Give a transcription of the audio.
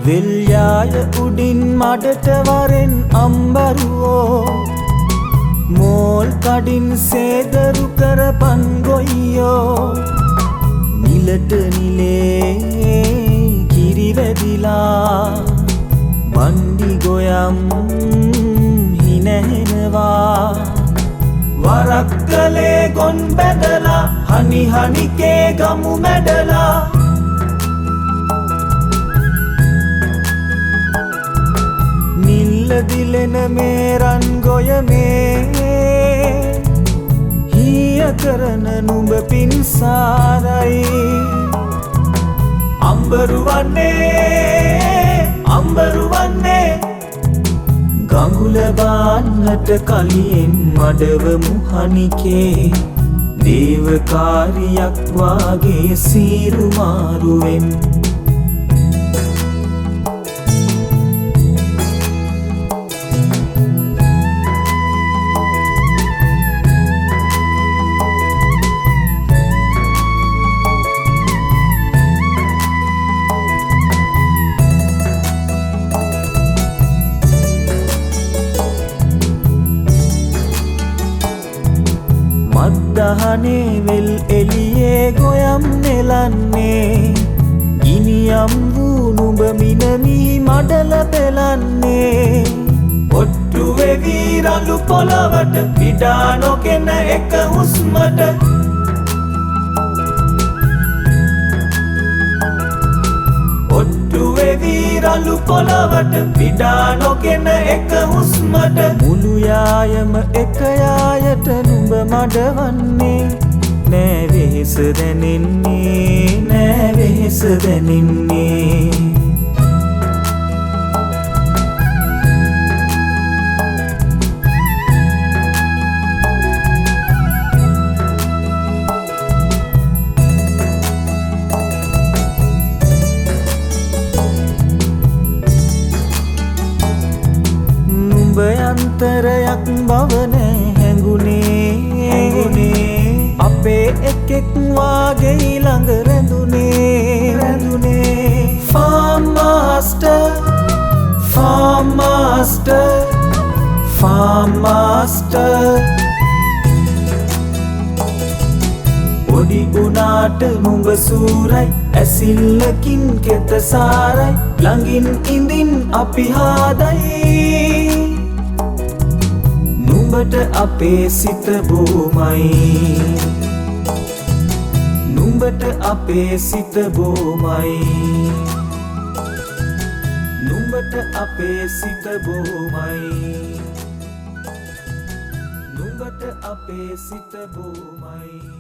වෙල්යාය උඩින් මඩට වරෙන් අම්බරුවෝ මෝල් කඩින් සේදරු කරපන් ගොයියෝ නිලට නිලේ කිරි වැදිලා බණ්ඩි ගොයම් හිනහෙනවා වරක් කලේ ගොන් බැදලා හනි හනිකේ ගමු මැඩලා දිලෙන මේ රන් ගොය මේ හිය කරන නුඹ පින්සාරයි අම්බරුවන්නේ ගඟුල බාන්නට කලියෙන් මඩවමු හනිකේ දේවකාරියක් වාගේ සීරු මාරුවෙන් මද්දහනේ වෙල් එළියේ ගොයම් නෙලන්නේ ගිනියම් වූ නුඹ මිනමී මඩල පෙලන්නේ ඔට්ටු වෙවි රළු පොළවට පිටා නොකෙන එක හුස්මට ඔට්ටු වෙවි රළු පොළවට පිටා නොකෙන එක හුස්මට මුළු යායම එක යායට නුඹ මඩවන්නේ නෑ වෙහෙස දැනෙන්නේ නුඹ යන්තරයක් බවනේ හැඟුනේ අපේ එකෙක් වාගේ ළඟ රැඳුනේ farm master පොඩි උනාට නුඹ සූරයි ඇසිල්ලකින් කෙත සාරයි ළඟින් ඉඳින් අපි හාදයි නුඹට අපේ සිත බොමයි නුඹට අපේ සිත බොමයි නුඹට අපේ සිත බොමයි නුඹට අපේ සිත බොමයි